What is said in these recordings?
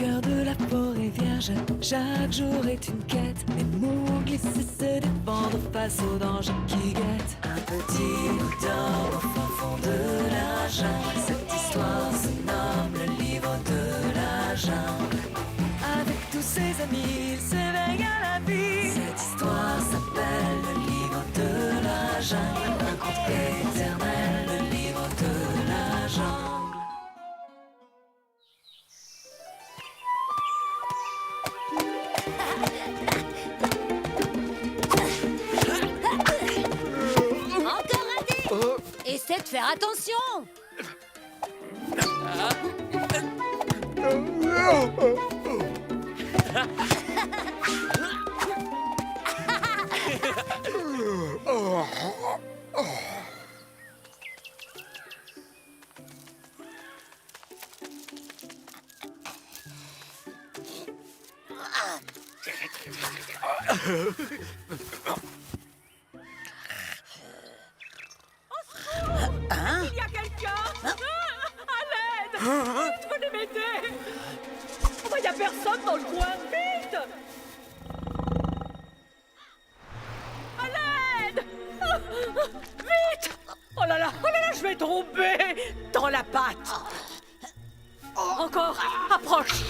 cœur de la forêt vierge, chaque jour est une quête. Les mots glissent et se défendre face aux dangers qui guettent. Un petit bout d'or au fin fond de la jungle. Cette histoire se nomme le livre de la jungle. Avec tous ses amis, il s'éveille à la vie. Cette histoire s'appelle le livre de la jungle. Un conte éternel, le livre de la jungle. Encore un dé. Essaie de faire attention. Il y a quelqu'un à l'aide. Venez m'aider. Il n'y a personne dans le coin. Vite. À l'aide. Vite. Oh là là, je vais tomber dans la pâte. Encore, approche.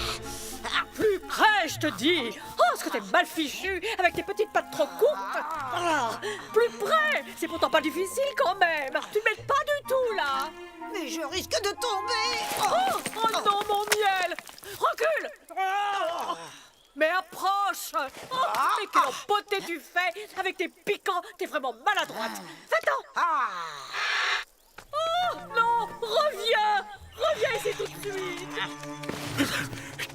Plus près, je te dis. Oh, ce que t'es mal fichu avec tes petites pattes trop courtes. Ah, plus près. C'est pourtant pas difficile quand même. Tu ne m'aides pas du tout là. Mais je risque de tomber. Oh non, mon miel. Recule. Oh, mais approche. Oh, mais quelle beauté tu fais avec tes piquants. T'es vraiment maladroite. Va-t'en. Oh non, reviens. Reviens ici tout de suite.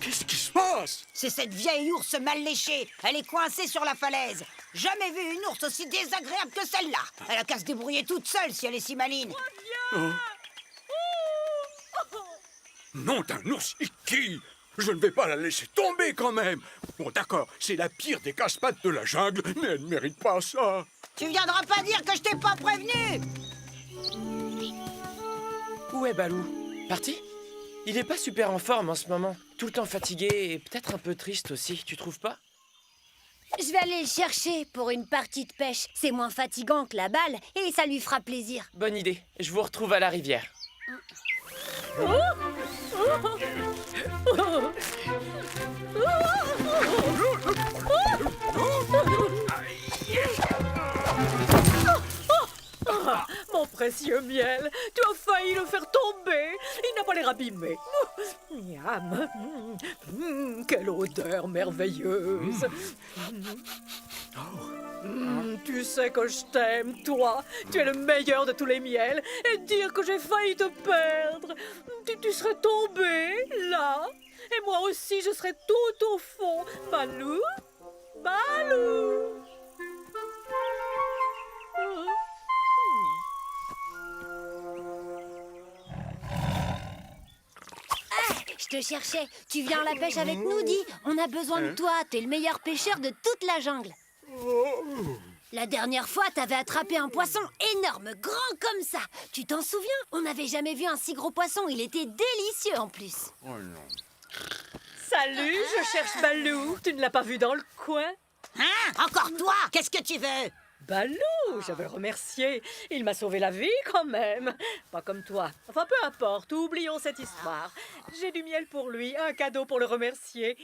Qu'est-ce qui se passe? C'est cette vieille ours mal léchée. Elle est coincée sur la falaise. Jamais vu une ours aussi désagréable que celle-là. Elle a qu'à se débrouiller toute seule si elle est si maligne. Reviens. Nom d'un ours Iki! Je ne vais pas la laisser tomber quand même. Bon, d'accord, c'est la pire des casse-pattes de la jungle, mais elle ne mérite pas ça. Tu viendras pas dire que je t'ai pas prévenu. Où est Balou? Parti? Il est pas super en forme en ce moment. Tout le temps fatigué et peut-être un peu triste aussi, tu trouves pas? Je vais aller le chercher pour une partie de pêche. C'est moins fatigant que la balle et ça lui fera plaisir. Bonne idée, je vous retrouve à la rivière. Mon précieux miel, tu as failli le faire tomber. Il n'a pas l'air abîmé. Miam. Quelle odeur merveilleuse. Tu sais que je t'aime, toi. Tu es le meilleur de tous les miels. Et dire que j'ai failli te perdre. Tu serais tombé, là. Et moi aussi, je serais tout au fond. Balou, Balou. Je te cherchais. Tu viens à la pêche avec nous, dis. On a besoin de toi. T'es le meilleur pêcheur de toute la jungle. La dernière fois, t'avais attrapé un poisson énorme, grand comme ça. Tu t'en souviens? On n'avait jamais vu un si gros poisson. Il était délicieux en plus. Oh non. Salut, je cherche Balou. Tu ne l'as pas vu dans le coin? Hein? Encore toi? Qu'est-ce que tu veux? Balou, je veux le remercier. Il m'a sauvé la vie quand même. Pas comme toi. Enfin, peu importe, oublions cette histoire. J'ai du miel pour lui, un cadeau pour le remercier.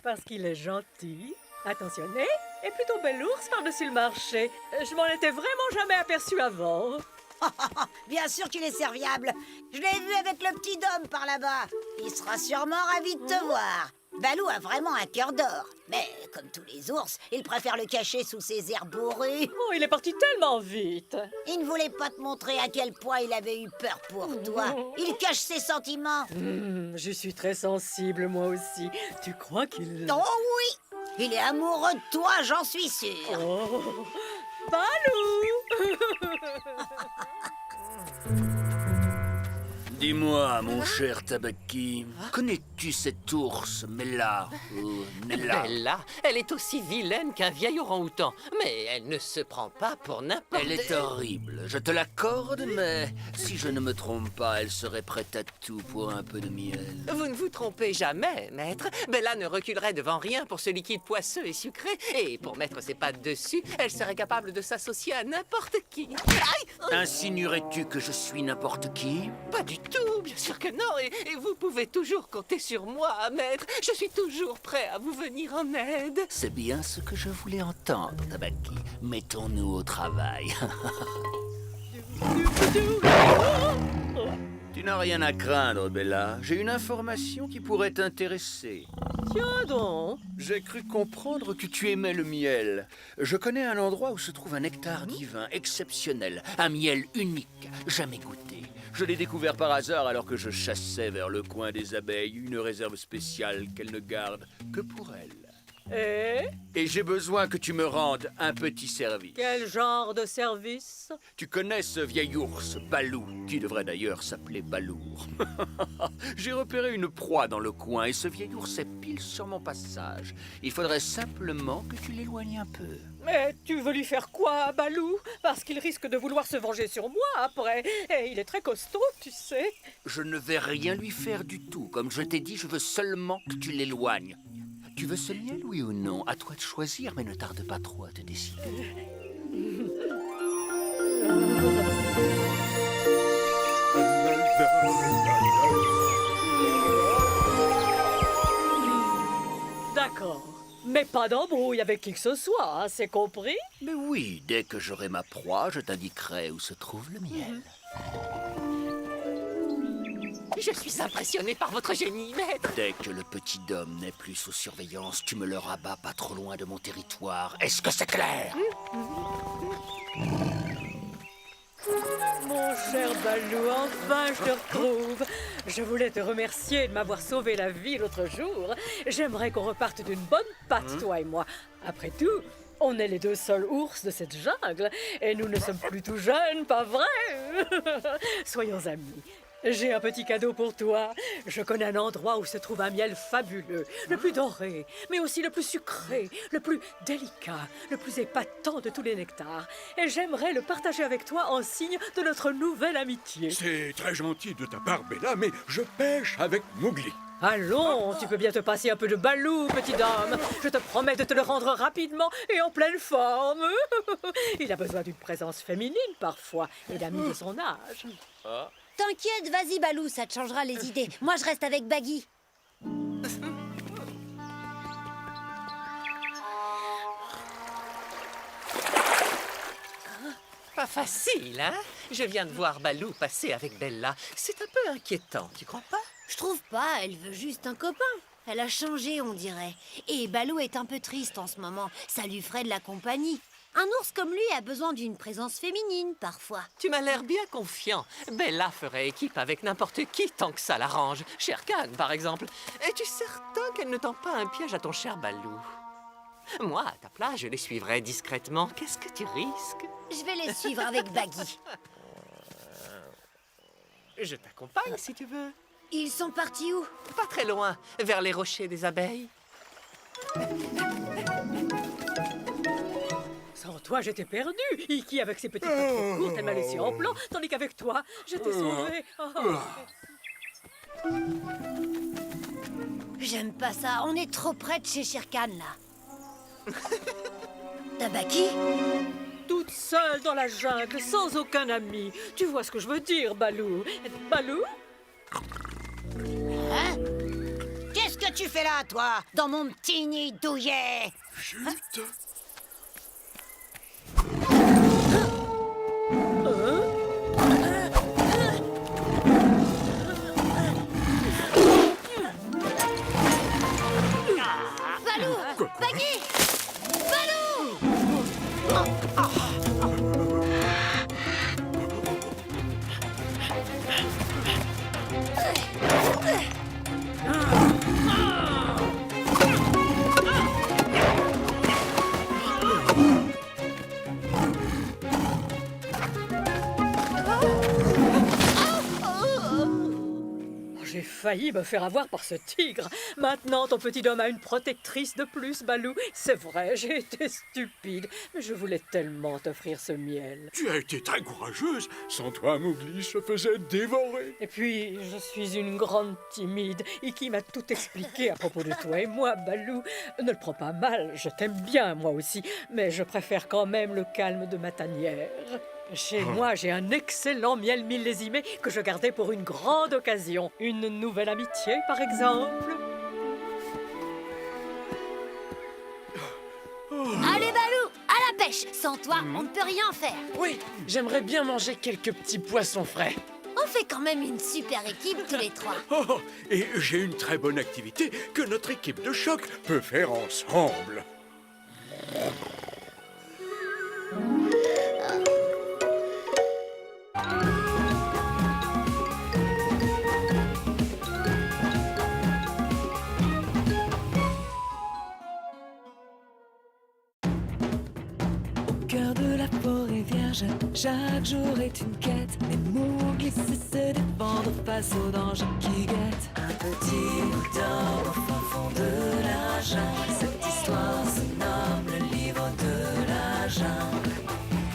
Parce qu'il est gentil, attentionné et plutôt bel ours par-dessus le marché. Je m'en étais vraiment jamais aperçu avant. Bien sûr qu'il est serviable. Je l'ai vu avec le petit Dom par là-bas. Il sera sûrement ravi de te voir. Balou a vraiment un cœur d'or. Mais comme tous les ours, il préfère le cacher sous ses airs bourrus. Oh, il est parti tellement vite. Il ne voulait pas te montrer à quel point il avait eu peur pour toi. Il cache ses sentiments. Je suis très sensible, moi aussi. Tu crois qu'il... Oh oui! Il est amoureux de toi, j'en suis sûre. Oh, Balou. Dis-moi, mon cher Tabaki, connais-tu cet ours, Mella ou Nella? Bella, elle est aussi vilaine qu'un vieil orang-outan, mais elle ne se prend pas pour n'importe... Elle est horrible, je te l'accorde, mais si je ne me trompe pas, elle serait prête à tout pour un peu de miel. Vous ne vous trompez jamais, maître. Bella ne reculerait devant rien pour ce liquide poisseux et sucré. Et pour mettre ses pattes dessus, elle serait capable de s'associer à n'importe qui. Aïe! Insinuerais-tu que je suis n'importe qui? Pas du tout, bien sûr que non. Et vous pouvez toujours compter sur moi, maître. Je suis toujours prêt à vous venir en aide. C'est bien ce que je voulais entendre, Tabaki. Mettons-nous au travail. Tu n'as rien à craindre, Bella. J'ai une information qui pourrait t'intéresser. Tiens donc. J'ai cru comprendre que tu aimais le miel. Je connais un endroit où se trouve un nectar divin exceptionnel, un miel unique, jamais goûté. Je l'ai découvert par hasard alors que je chassais vers le coin des abeilles une réserve spéciale qu'elles ne gardent que pour elles. Et j'ai besoin que tu me rendes un petit service. Quel genre de service? Tu connais ce vieil ours, Balou, qui devrait d'ailleurs s'appeler Balour. J'ai repéré une proie dans le coin et ce vieil ours est pile sur mon passage. Il faudrait simplement que tu l'éloignes un peu. Mais tu veux lui faire quoi, Balou? Parce qu'il risque de vouloir se venger sur moi après. Et il est très costaud, tu sais. Je ne vais rien lui faire du tout. Comme je t'ai dit, je veux seulement que tu l'éloignes. Tu veux ce miel, oui ou non? À toi de choisir, mais ne tarde pas trop à te décider. D'accord. Mais pas d'embrouille avec qui que ce soit, hein, c'est compris? Mais oui, dès que j'aurai ma proie, je t'indiquerai où se trouve le miel. Je suis impressionné par votre génie, maître. Dès que le petit Dom n'est plus sous surveillance, tu me le rabats pas trop loin de mon territoire. Est-ce que c'est clair? Mon cher Balou, enfin je te retrouve. Je voulais te remercier de m'avoir sauvé la vie l'autre jour. J'aimerais qu'on reparte d'une bonne patte, toi et moi. Après tout, on est les deux seuls ours de cette jungle. Et nous ne sommes plus tout jeunes, pas vrai? Soyons amis. J'ai un petit cadeau pour toi. Je connais un endroit où se trouve un miel fabuleux, le plus doré, mais aussi le plus sucré, le plus délicat, le plus épatant de tous les nectars. Et j'aimerais le partager avec toi en signe de notre nouvelle amitié. C'est très gentil de ta part, Bella, mais je pêche avec Mowgli. Allons, tu peux bien te passer un peu de Balou, petit homme. Je te promets de te le rendre rapidement et en pleine forme. Il a besoin d'une présence féminine parfois et d'amis de son âge. T'inquiète, vas-y Balou, ça te changera les idées. Moi je reste avec Baggy. Pas facile, hein? Je viens de voir Balou passer avec Bella. C'est un peu inquiétant, tu crois pas? Je trouve pas, elle veut juste un copain. Elle a changé, on dirait. Et Balou est un peu triste en ce moment. Ça lui ferait de la compagnie. Un ours comme lui a besoin d'une présence féminine, parfois. Tu m'as l'air bien confiant. Bella ferait équipe avec n'importe qui tant que ça l'arrange. Shere Khan, par exemple. Es-tu certain qu'elle ne tend pas un piège à ton cher Balou? Moi, à ta place, je les suivrais discrètement. Qu'est-ce que tu risques? Je vais les suivre avec Baggy. Je t'accompagne si tu veux. Ils sont partis où? Pas très loin, vers les rochers des abeilles. Sans toi, j'étais perdue. Iki, avec ses petites pattes trop courtes, elle m'a laissé en plan, tandis qu'avec toi, j'étais sauvée. J'aime pas ça, on est trop près de chez Shere Khan, là. Tabaki? Toute seule dans la jungle, sans aucun ami. Tu vois ce que je veux dire, Balou? Balou? Hein? Qu'est-ce que tu fais là, toi, dans mon petit nid douillet? Chut! Balou! Baggy! Balou! failli me faire avoir par ce tigre. Maintenant, ton petit homme a une protectrice de plus, Balou. C'est vrai, j'ai été stupide, mais je voulais tellement t'offrir ce miel. Tu as été très courageuse. Sans toi, Mowgli se faisait dévorer. Et puis, je suis une grande timide. Iki m'a tout expliqué à propos de toi et moi, Balou. Ne le prends pas mal, je t'aime bien, moi aussi, mais je préfère quand même le calme de ma tanière. Chez moi, j'ai un excellent miel millésimé que je gardais pour une grande occasion. Une nouvelle amitié, par exemple. Allez, Balou, à la pêche. Sans toi, on ne peut rien faire. Oui, j'aimerais bien manger quelques petits poissons frais. On fait quand même une super équipe tous les trois. Oh, et j'ai une très bonne activité que notre équipe de choc peut faire ensemble. Au cœur de la forêt vierge, chaque jour est une quête. Mais Mowgli sait se défendre face aux dangers qui guettent. Un petit bout d'or au fin fond de la jungle. Cette histoire se nomme le livre de la jungle.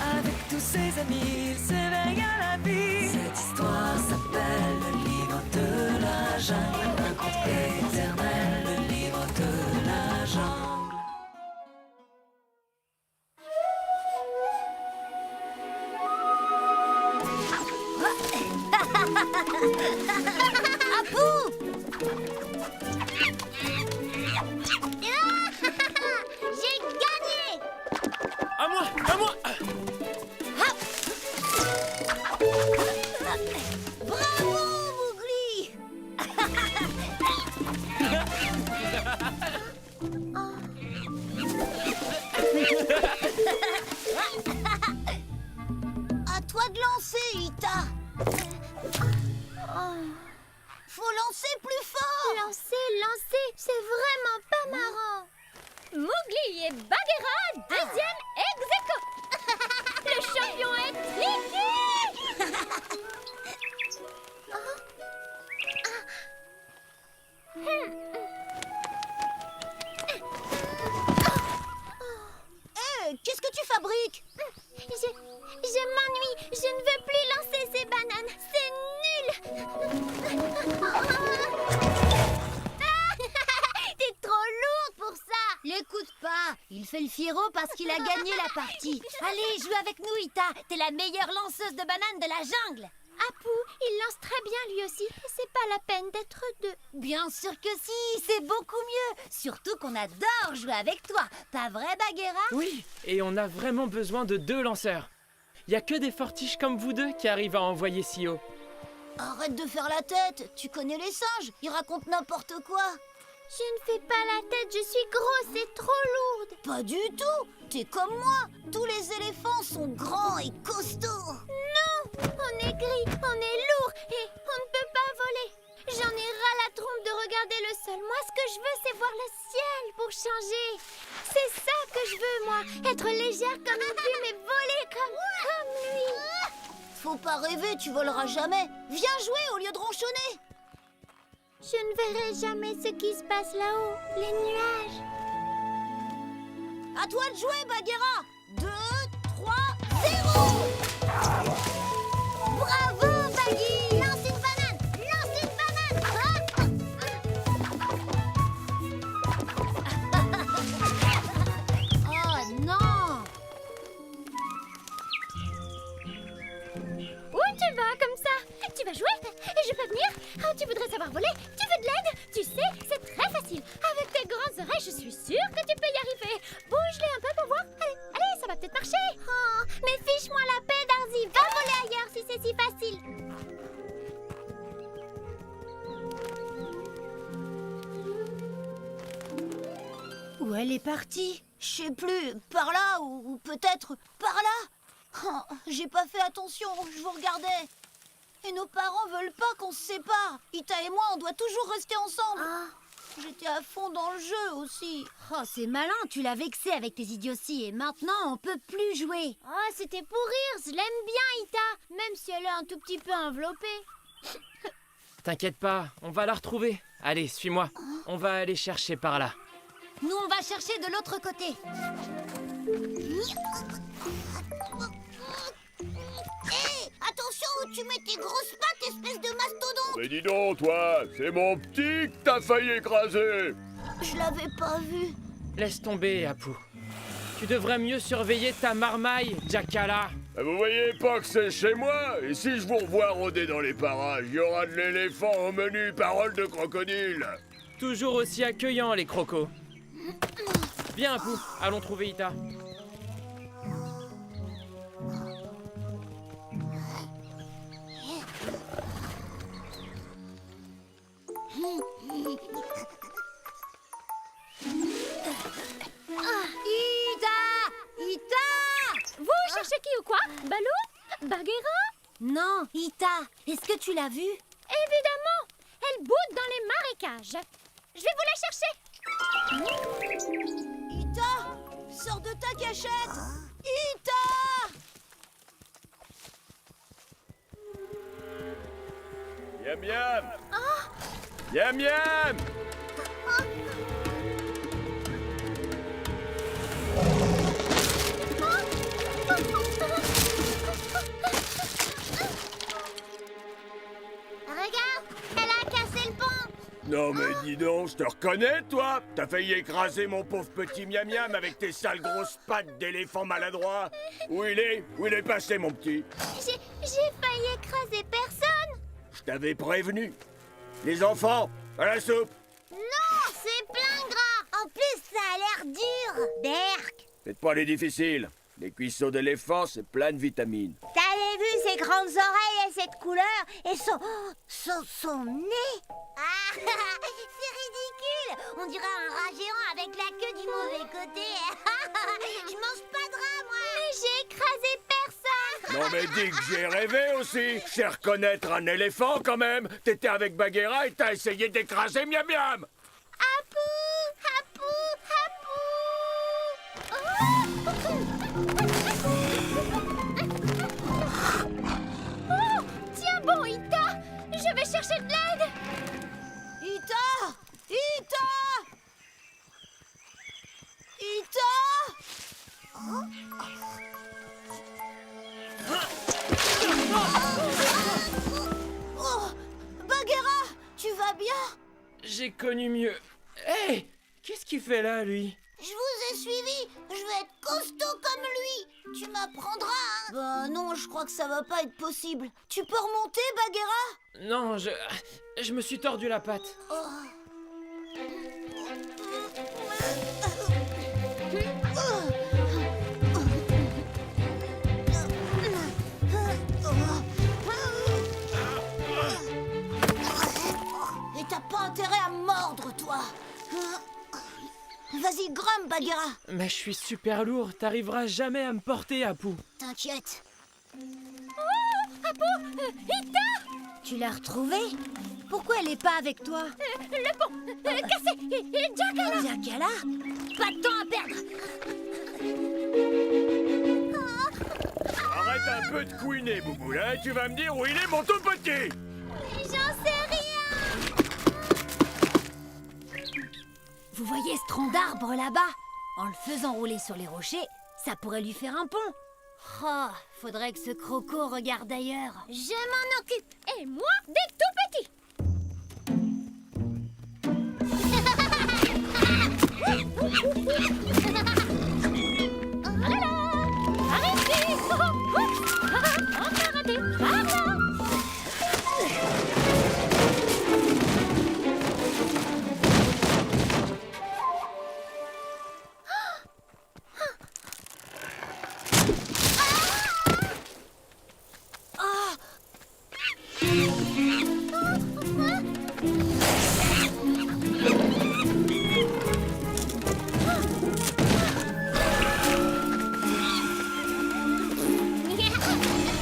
Avec tous ses amis, il s'éveille à la vie. Cette histoire s'appelle le livre de la jungle. Un conte éternel, le livre de la jungle. Apu! J'ai gagné! À moi, à moi. Bravo, Mowgli! À toi de lancer, Ita. Faut lancer plus fort. Lancer, c'est vraiment pas marrant. Mowgli et Bagheera, deuxième ex-aequo. Le champion est Mickey! Qu'est-ce que tu fabriques? Je m'ennuie. Je ne veux plus lancer ces bananes. C'est nul. T'es trop lourde pour ça. L'écoute pas. Il fait le fiero parce qu'il a gagné la partie. Allez, joue avec nous, Ita. T'es la meilleure lanceuse de bananes de la jungle. Apu, il lance très bien lui aussi. C'est pas la peine d'être deux. Bien sûr que si, c'est beaucoup mieux. Surtout qu'on adore jouer avec toi. Pas vrai, Bagheera? Oui, et on a vraiment besoin de 2 lanceurs. Il y a que des fortiches comme vous deux qui arrivent à envoyer si haut. Arrête de faire la tête. Tu connais les singes. Ils racontent n'importe quoi. Je ne fais pas la tête, je suis grosse et trop lourde. Pas du tout. T'es comme moi. Tous les éléphants sont grands et costauds. Non, on est gris, on est lourd et on ne peut pas voler. J'en ai ras la trompe de regarder le sol. Moi, ce que je veux, c'est voir le ciel pour changer. C'est ça que je veux, moi. Être légère comme une plume et voler comme lui. Faut pas rêver, tu voleras jamais. Viens jouer au lieu de ronchonner. Je ne verrai jamais ce qui se passe là-haut, les nuages. À toi de jouer, Bagheera. 2, 3, 0. Bravo, Baggy. Lance une banane. Lance une banane. Oh non. Où tu vas comme ça? Tu vas jouer? Et je peux venir? Ah, tu voudrais savoir voler? Tu veux de l'aide? Tu sais, c'est très facile. Avec tes grandes oreilles, je suis sûre que tu peux y arriver. Bouge-les un peu pour voir. Allez, allez, ça va peut-être marcher. Oh, mais fiche-moi la paix, Darzy. Va voler ailleurs si c'est si facile. Où elle est partie? Je sais plus. Par là ou peut-être par là. Oh, j'ai pas fait attention. Je vous regardais. Et nos parents veulent pas qu'on se sépare. Ita et moi, on doit toujours rester ensemble. J'étais à fond dans le jeu aussi. Oh, c'est malin, tu l'as vexé avec tes idioties et maintenant on peut plus jouer. Oh, c'était pour rire, je l'aime bien, Ita, même si elle est un tout petit peu enveloppée. t'inquiète pas, on va la retrouver. Allez, suis-moi. On va aller chercher par là. Nous, on va chercher de l'autre côté. Hé, attention où tu mets tes grosses pattes, espèce de mastodonte. Mais dis donc, toi, c'est mon petit que t'as failli écraser. Je l'avais pas vu. Laisse tomber, Apu. Tu devrais mieux surveiller ta marmaille, Jackala. Vous voyez pas que c'est chez moi? Et si je vous revois rôder dans les parages, il y aura de l'éléphant au menu, parole de crocodile. Toujours aussi accueillants, les crocos. Viens, Apu, allons trouver Ita. Vous cherchez qui ou quoi? Balou? Bagheera? Non, Ita. Est-ce que tu l'as vue? Évidemment. Elle boude dans les marécages. Je vais vous la chercher. Ita, sors de ta cachette. Ita! Miam miam. Miam miam. Regarde, elle a cassé le pont. Non mais dis donc, je te reconnais toi. T'as failli écraser mon pauvre petit miam miam avec tes sales grosses pattes d'éléphant maladroit. Où il est? Où il est passé mon petit? J'ai failli écraser personne. Je t'avais prévenu. Les enfants, à la soupe. Non, c'est plein gras. En plus, ça a l'air dur. Berk. Faites pas les difficiles. Les cuisseaux d'éléphant, c'est plein de vitamines. T'avais vu ses grandes oreilles et cette couleur et son nez? Ah, c'est ridicule. On dirait un rat géant avec la queue du mauvais côté. Je mange pas de rat, moi. Mais j'ai écrasé personne. Non mais dis que j'ai rêvé aussi. Je sais reconnaître un éléphant quand même. T'étais avec Bagheera et t'as essayé d'écraser miam miam. Apu, Apu, Apu. Oh, tiens bon, Ita. Je vais chercher de l'aide. Ita! Ita! Ita! Oh! Bagheera! Tu vas bien? J'ai connu mieux. Hé, qu'est-ce qu'il fait là, lui? Je vous ai suivi. Je vais être costaud comme lui. Tu m'apprendras, hein? Bah non, je crois que ça va pas être possible. Tu peux remonter, Bagheera? Non, je me suis tordu la patte. Et t'as pas intérêt à me mordre, toi. Vas-y, grimpe, Bagheera. Mais je suis super lourd, t'arriveras jamais à me porter, Apu. T'inquiète. Ita. Tu l'as retrouvée? Pourquoi elle est pas avec toi? Le pont cassé. Et Jackala. Jackala? Pas de temps à perdre. Arrête un peu de couiner, Bouboule, hein. Tu vas me dire où il est, mon tout petit. J'en sais rien. Vous voyez ce tronc d'arbre là-bas? En le faisant rouler sur les rochers, ça pourrait lui faire un pont. Oh, faudrait que ce croco regarde ailleurs. Je m'en occupe. Et moi, des tout petits. Oh là là. Arrêtez. Encore raté. Par là.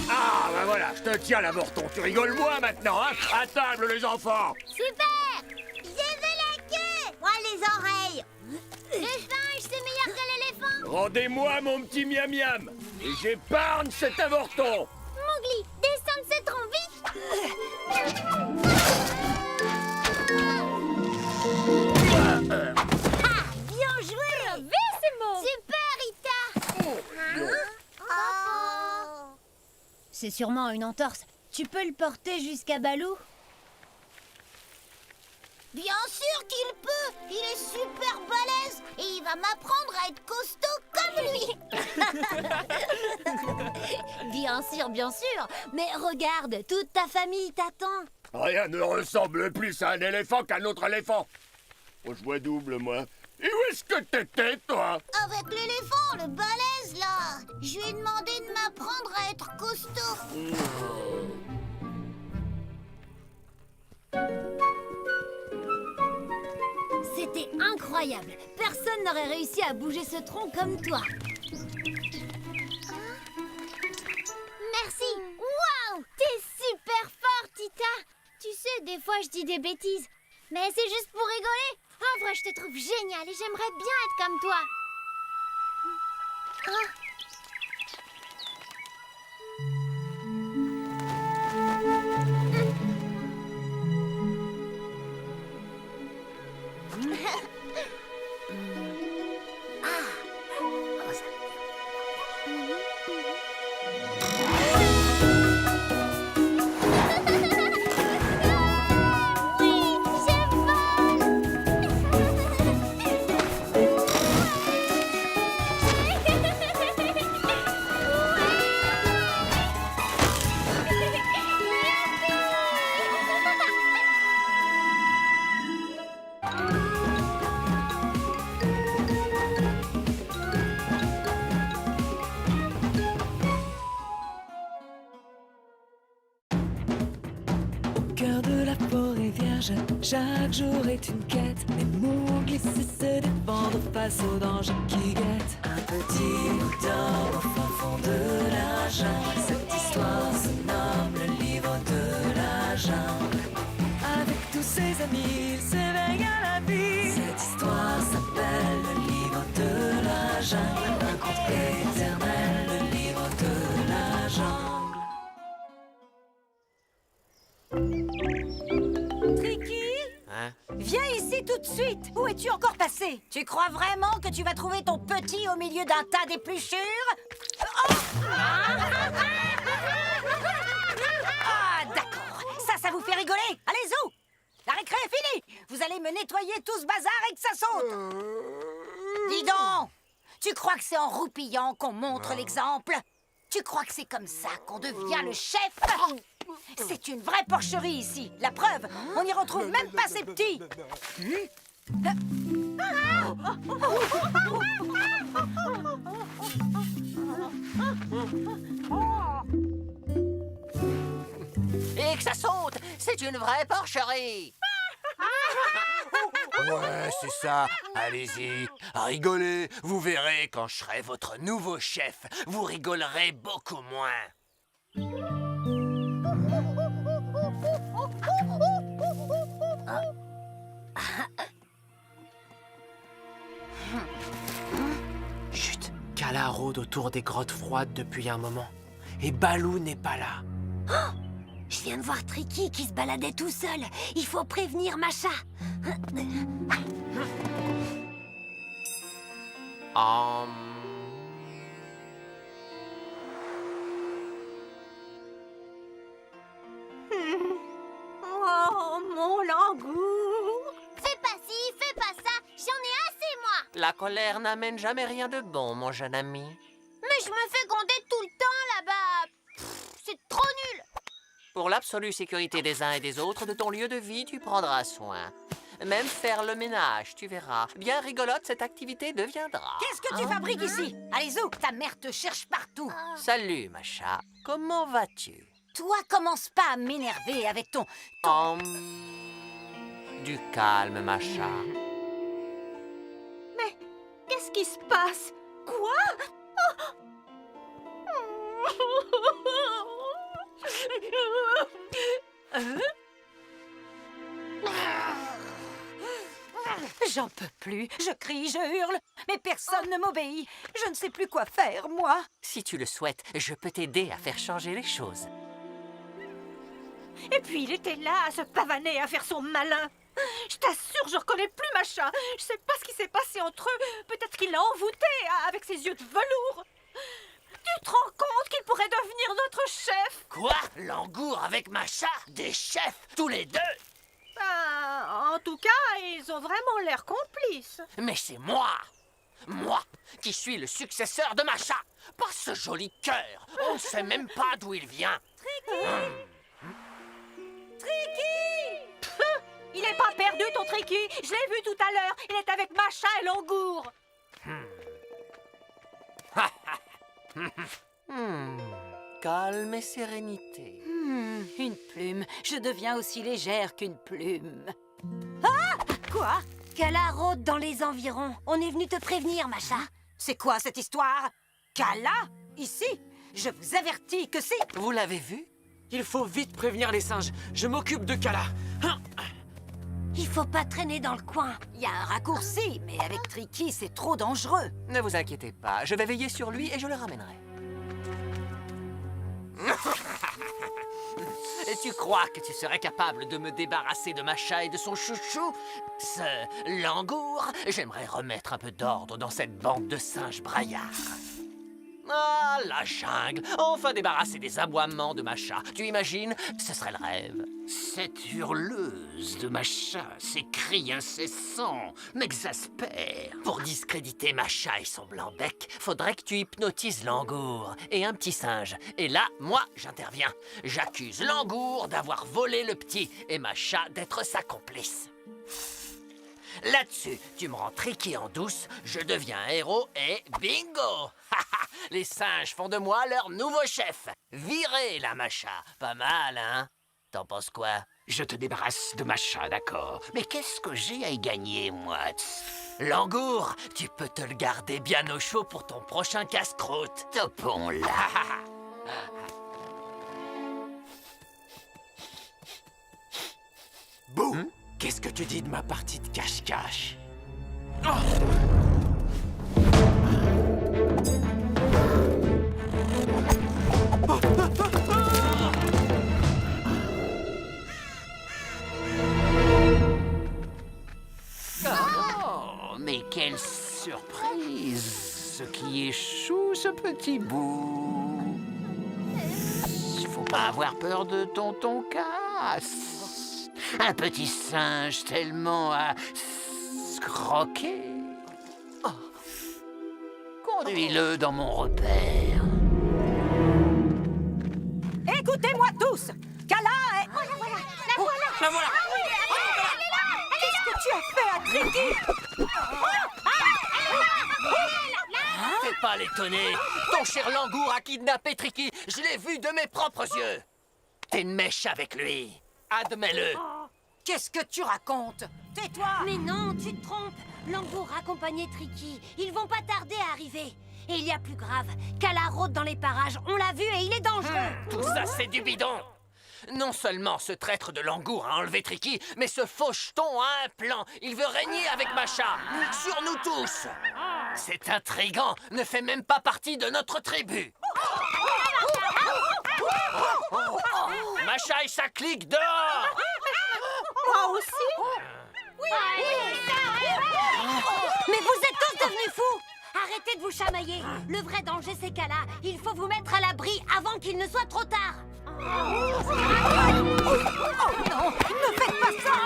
Ah, bah voilà, je te tiens, l'avorton. Tu rigoles moins maintenant, hein. À table, les enfants. Super. J'ai vu la queue. Moi, les oreilles. Le singe, c'est meilleur que l'éléphant. Rendez-moi mon petit miam miam. Et j'épargne cet avorton. Mowgli, descends de ce tronc vite. c'est sûrement une entorse. Tu peux le porter jusqu'à Balou? Bien sûr qu'il peut. Il est super balèze et il va m'apprendre à être costaud comme lui. Bien sûr. Mais regarde, toute ta famille t'attend. Rien ne ressemble plus à un éléphant qu'un autre éléphant. Oh, je vois double, moi. Et où est-ce que t'étais, toi? Avec l'éléphant, le balèze, là. Je lui ai demandé de m'apprendre à être costaud. C'était incroyable. Personne n'aurait réussi à bouger ce tronc comme toi. Merci. Waouh, t'es super fort, Tita. Tu sais, des fois, je dis des bêtises. Mais c'est juste pour rigoler. En vrai, je te trouve génial et j'aimerais bien être comme toi. Oui, je Cœur de la forêt vierge, chaque jour est une quête. Les Mowgli se défendre face aux dangers qui guettent. Un petit bout d'or au fin fond de la jungle. Cette histoire se nomme le livre de la jungle. Avec tous ses amis, il s'éveille à la vie. Cette histoire s'appelle le livre de la jungle. Un conte éternel, le livre de la jungle. Tricky, Hein? viens ici tout de suite. Où es-tu encore passé? Tu crois vraiment que tu vas trouver ton petit au milieu d'un tas d'épluchures? Oh! Ah, d'accord. Ça vous fait rigoler. Allez, zou! La récré est finie. Vous allez me nettoyer tout ce bazar et que ça saute. Dis donc, tu crois que c'est en roupillant qu'on montre l'exemple? Tu crois que c'est comme ça qu'on devient le chef? C'est une vraie porcherie ici. La preuve, on n'y retrouve même pas ces petits. Et que ça saute! C'est une vraie porcherie! Ouais, c'est ça. Allez-y, rigolez. Vous verrez, quand je serai votre nouveau chef, vous rigolerez beaucoup moins. Chut, Kala rôde autour des grottes froides depuis un moment. Et Balou n'est pas là. Je viens de voir Tricky qui se baladait tout seul. Il faut prévenir Macha. Oh, mon langour! Fais pas ci, fais pas ça. J'en ai assez, moi. La colère n'amène jamais rien de bon, mon jeune ami. Mais je me fais gronder tout le temps là-bas. C'est trop nul. Pour l'absolue sécurité des uns et des autres de ton lieu de vie, tu prendras soin. Même faire le ménage, tu verras. Bien rigolote, cette activité deviendra. Qu'est-ce que tu fabriques ici? Allez, zou, ta mère te cherche partout. Salut, Macha. Comment vas-tu? Toi, commence pas à m'énerver avec ton... Du calme, Macha. Qu'est-ce qui se passe? Quoi? J'en peux plus. Je crie, je hurle, mais personne ne m'obéit. Je ne sais plus quoi faire, moi. Si tu le souhaites, je peux t'aider à faire changer les choses. Et puis il était là à se pavaner, à faire son malin. Je t'assure, je reconnais plus Macha. Je sais pas ce qui s'est passé entre eux. Peut-être qu'il l'a envoûté avec ses yeux de velours. Tu te rends compte qu'il pourrait devenir notre chef? Quoi? Langour avec Macha? Des chefs, tous les deux? En tout cas, ils ont vraiment l'air complices. Mais c'est moi! Moi, qui suis le successeur de Macha! Pas ce joli cœur! On ne sait même pas d'où il vient! Il n'est pas perdu, ton Tricky. Je l'ai vu tout à l'heure. Il est avec Macha et Langour. Calme et sérénité. Une plume. Je deviens aussi légère qu'une plume. Ah! Quoi? Kala rôde dans les environs. On est venu te prévenir, Macha. C'est quoi cette histoire? Kala? Ici? Je vous avertis que si... Vous l'avez vu? Il faut vite prévenir les singes. Je m'occupe de Kala. Hein? Il faut pas traîner dans le coin. Il y a un raccourci, mais avec Tricky, c'est trop dangereux. Ne vous inquiétez pas, je vais veiller sur lui et je le ramènerai. Et tu crois que tu serais capable de me débarrasser de Macha et de son chouchou? Ce Langour? J'aimerais remettre un peu d'ordre dans cette bande de singes braillards. Ah, la jungle! Enfin débarrassé des aboiements de Macha. Tu imagines? Ce serait le rêve. Cette hurleuse de Macha, ses cris incessants, m'exaspèrent. Pour discréditer Macha et son blanc bec, faudrait que tu hypnotises Langour et un petit singe. Et là, moi, j'interviens. J'accuse Langour d'avoir volé le petit et Macha d'être sa complice. Là-dessus, tu me rends Tricky en douce, je deviens un héros et bingo! Les singes font de moi leur nouveau chef. Virez la Macha. Pas mal, hein? T'en penses quoi? Je te débarrasse de Macha, d'accord. Mais qu'est-ce que j'ai à y gagner, moi? Langour, tu peux te le garder bien au chaud pour ton prochain casse-croûte. Topons-la. Bouh! Qu'est-ce que tu dis de ma partie de cache-cache? Oh, mais quelle surprise! Ce qui échoue, ce petit bout. Faut pas avoir peur de tonton Casse. Un petit singe tellement à croquer. Oh. Conduis-le dans mon repère. Écoutez-moi tous! Kala est... La voilà! Qu'est-ce que tu as fait à Tricky? Fais pas l'étonner. Ton cher Langour a kidnappé Tricky. Je l'ai vu de mes propres yeux. T'es une mèche avec lui. Admets-le. Qu'est-ce que tu racontes? Tais-toi! Mais non, tu te trompes. Langour accompagnait Tricky. Ils vont pas tarder à arriver. Et il y a plus grave. Kala rôde dans les parages. On l'a vu et il est dangereux. Tout ça, c'est du bidon. Non seulement ce traître de Langour a enlevé Tricky, mais ce faucheton a un plan. Il veut régner avec Macha. Sur nous tous. C'est intriguant. Ne fait même pas partie de notre tribu. Macha et sa clique dehors. Moi aussi? Mais vous êtes tous devenus fous. Arrêtez de vous chamailler. Le vrai danger, c'est Kala. Il faut vous mettre à l'abri avant qu'il ne soit trop tard. Oh non! Ne faites pas ça!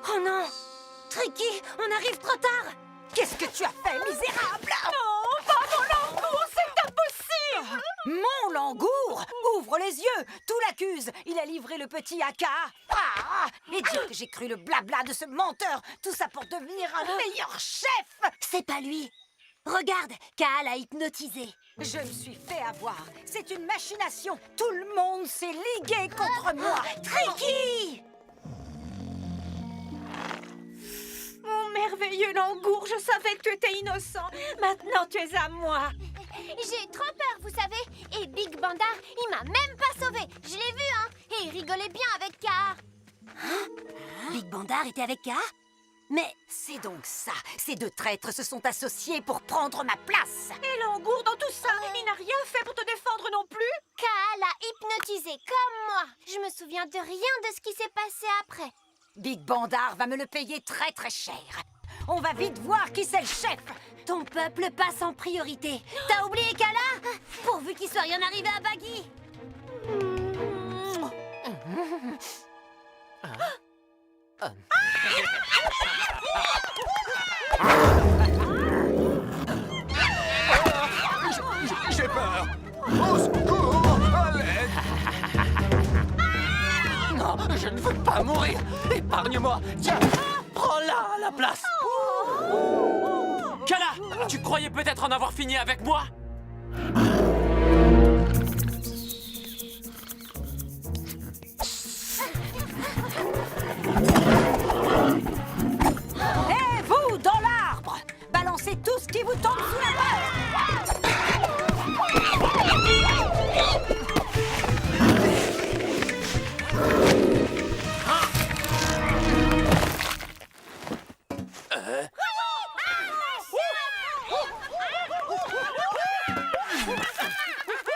Oh non! Tricky, on arrive trop tard. Qu'est-ce que tu as fait, misérable? Non, pas mon Langour, c'est impossible! Mon Langour! Ouvre les yeux! Tout l'accuse! Il a livré le petit à Ka. Ah! Et dire que j'ai cru le blabla de ce menteur! Tout ça pour devenir un meilleur chef! C'est pas lui. Regarde, Ka l'a hypnotisé. Je me suis fait avoir. C'est une machination. Tout le monde s'est ligué contre moi. Tricky! Mon merveilleux Langour, je savais que tu étais innocent. Maintenant, tu es à moi. J'ai trop peur, vous savez. Et Big Banda, il m'a même pas sauvé. Je l'ai vu, hein. Et il rigolait bien avec Car. Big Bandar était avec Ka? Mais c'est donc ça. Ces deux traîtres se sont associés pour prendre ma place. Et Langour dans tout ça, il n'a rien fait pour te défendre non plus. Kaa l'a hypnotisé comme moi. Je me souviens de rien de ce qui s'est passé après. Big Bandar va me le payer très très cher. On va vite voir qui c'est le chef. Ton peuple passe en priorité. T'as oublié Kala? Pourvu qu'il soit rien arrivé à Baggy. J'ai peur. Au secours, à l'aide. Non, je ne veux pas mourir. Épargne-moi. Tiens, prends-la à la place. Kala, tu croyais peut-être en avoir fini avec moi? Hé, vous, dans l'arbre! Balancez tout ce qui vous tombe sous la main!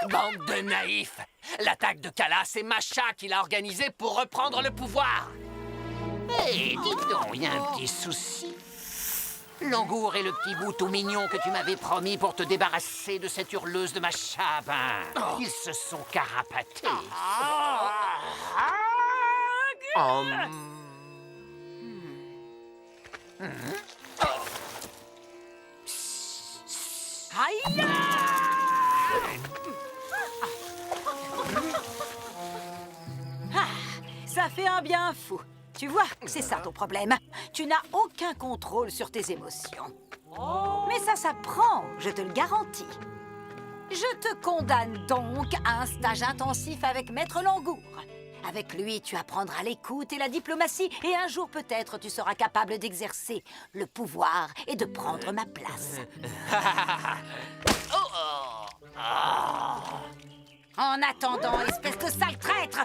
Bande de naïfs! L'attaque de Kala, c'est Masha qui l'a organisée pour reprendre le pouvoir. Hé, dis donc, il y a un petit souci. Langour et le petit bout tout mignon que tu m'avais promis pour te débarrasser de cette hurleuse de Masha, ils se sont carapatés. Aïe! Ah, ça fait un bien fou. Tu vois, c'est ça ton problème. Tu n'as aucun contrôle sur tes émotions. Mais ça s'apprend, je te le garantis. Je te condamne donc à un stage intensif avec Maître Langour. Avec lui, tu apprendras l'écoute et la diplomatie, et un jour peut-être tu seras capable d'exercer le pouvoir et de prendre ma place. En attendant, espèce de sale traître,